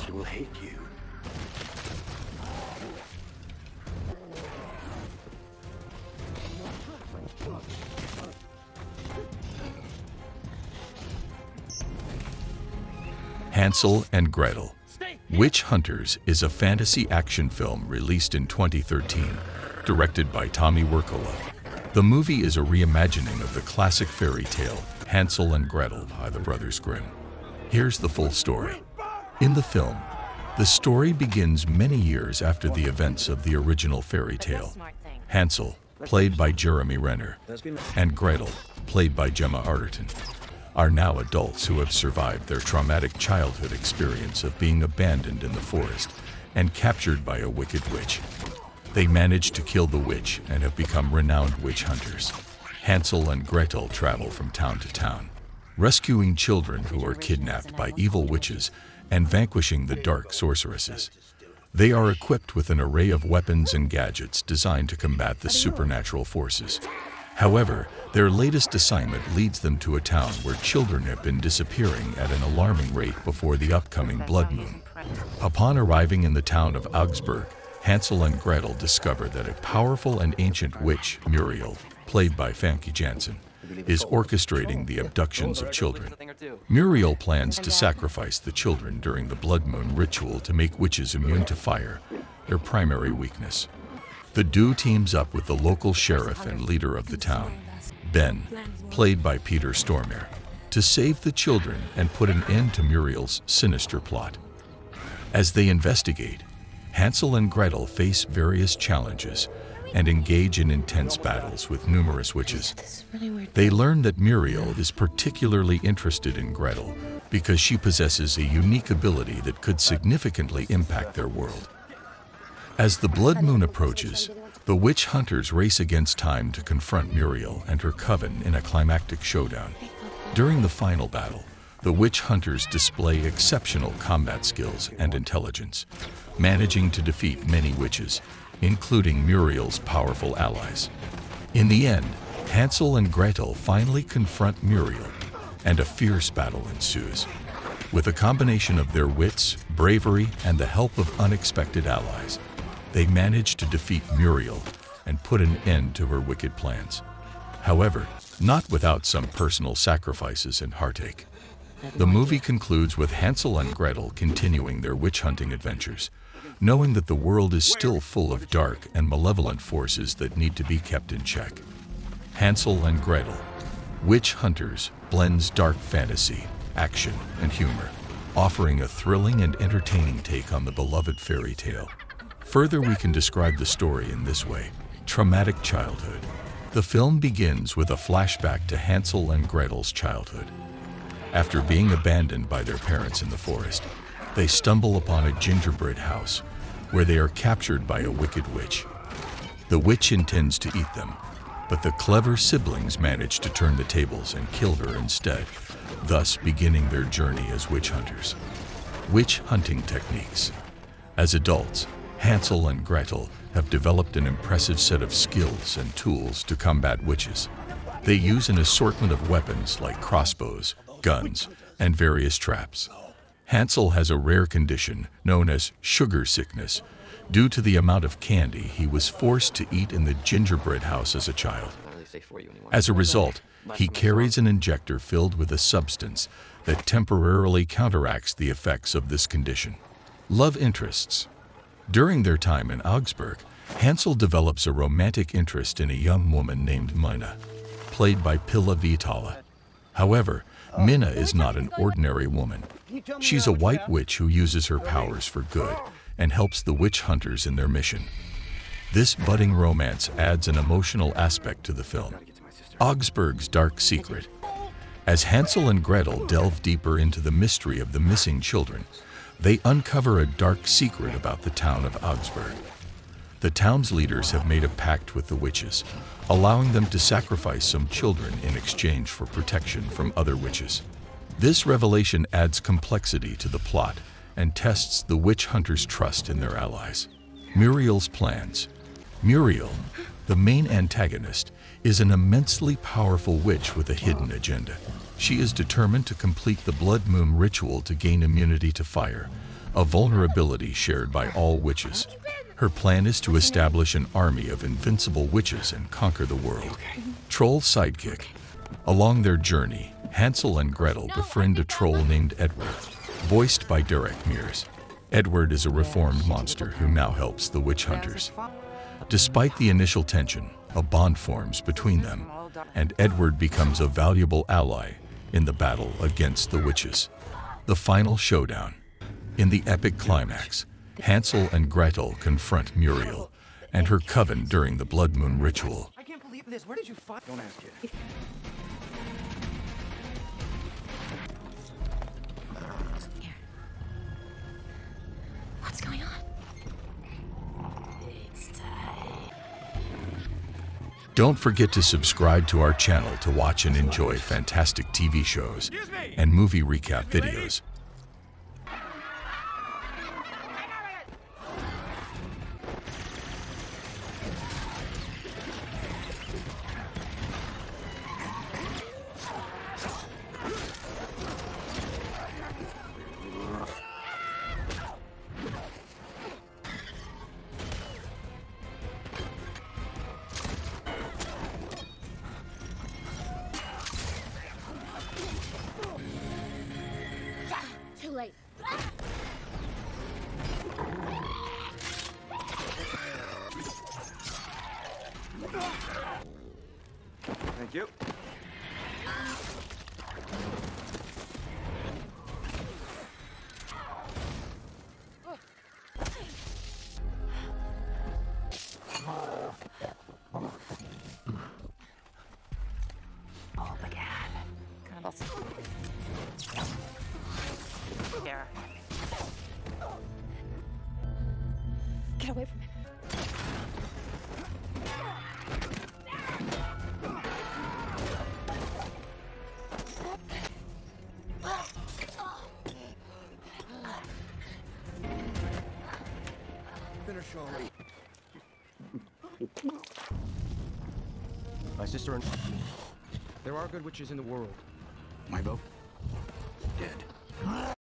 God will hate you. Hansel and Gretel. Witch Hunters is a fantasy action film released in 2013, directed by Tommy Wirkola. The movie is a reimagining of the classic fairy tale Hansel and Gretel by the Brothers Grimm. Here's the full story. In the film, the story begins many years after the events of the original fairy tale. Hansel, played by Jeremy Renner, and Gretel, played by Gemma Arterton, are now adults who have survived their traumatic childhood experience of being abandoned in the forest and captured by a wicked witch. They manage to kill the witch and have become renowned witch hunters. Hansel and Gretel travel from town to town, rescuing children who are kidnapped by evil witches and vanquishing the dark sorceresses. They are equipped with an array of weapons and gadgets designed to combat the supernatural forces. However, their latest assignment leads them to a town where children have been disappearing at an alarming rate before the upcoming blood moon. Upon arriving in the town of Augsburg, Hansel and Gretel discover that a powerful and ancient witch, Muriel, played by Famke Janssen, is orchestrating the abductions of children. Muriel plans to sacrifice the children during the blood moon ritual to make witches immune to fire, their primary weakness. The duo teams up with the local sheriff and leader of the town, Ben, played by Peter Stormare, to save the children and put an end to Muriel's sinister plot. As they investigate, Hansel and Gretel face various challenges and engage in intense battles with numerous witches. They learn that Muriel is particularly interested in Gretel because she possesses a unique ability that could significantly impact their world. As the blood moon approaches, the witch hunters race against time to confront Muriel and her coven in a climactic showdown. During the final battle, the witch hunters display exceptional combat skills and intelligence, managing to defeat many witches, including Muriel's powerful allies. In the end, Hansel and Gretel finally confront Muriel, and a fierce battle ensues. With a combination of their wits, bravery, and the help of unexpected allies, they manage to defeat Muriel and put an end to her wicked plans. However, not without some personal sacrifices and heartache. The movie concludes with Hansel and Gretel continuing their witch-hunting adventures, knowing that the world is still full of dark and malevolent forces that need to be kept in check. Hansel and Gretel, Witch Hunters, blends dark fantasy, action, and humor, offering a thrilling and entertaining take on the beloved fairy tale. Further, we can describe the story in this way: traumatic childhood. The film begins with a flashback to Hansel and Gretel's childhood. After being abandoned by their parents in the forest, they stumble upon a gingerbread house where they are captured by a wicked witch. The witch intends to eat them, but the clever siblings manage to turn the tables and kill her instead, thus beginning their journey as witch hunters. Witch hunting techniques. As adults, Hansel and Gretel have developed an impressive set of skills and tools to combat witches. They use an assortment of weapons like crossbows, guns, and various traps. Hansel has a rare condition known as sugar sickness due to the amount of candy he was forced to eat in the gingerbread house as a child. As a result, he carries an injector filled with a substance that temporarily counteracts the effects of this condition. Love interests. During their time in Augsburg, Hansel develops a romantic interest in a young woman named Minna, played by Pilla Viitala. However, Minna is not an ordinary woman. She's a white witch who uses her powers for good and helps the witch hunters in their mission. This budding romance adds an emotional aspect to the film. Augsburg's dark secret. As Hansel and Gretel delve deeper into the mystery of the missing children, they uncover a dark secret about the town of Augsburg. The town's leaders have made a pact with the witches, allowing them to sacrifice some children in exchange for protection from other witches. This revelation adds complexity to the plot and tests the witch hunters' trust in their allies. Muriel's plans. Muriel, the main antagonist, is an immensely powerful witch with a hidden agenda. She is determined to complete the blood moon ritual to gain immunity to fire, a vulnerability shared by all witches. Her plan is to establish an army of invincible witches and conquer the world. Troll sidekick. Along their journey, Hansel and Gretel befriend a troll named Edward, voiced by Derek Mears. Edward is a reformed monster who now helps the witch hunters. Despite the initial tension, a bond forms between them, and Edward becomes a valuable ally in the battle against the witches. The final showdown. In the epic climax, Hansel and Gretel confront Muriel and her coven during the blood moon ritual. I can't believe this. Where did you find? Don't ask it. Here. What's going on? It's time. Don't forget to subscribe to our channel to watch and enjoy fantastic TV shows and movie recap videos. Too late. Thank you. Oh, the cat. Here. Get away from him. Finish already. My sister and... There are good witches in the world. My vote?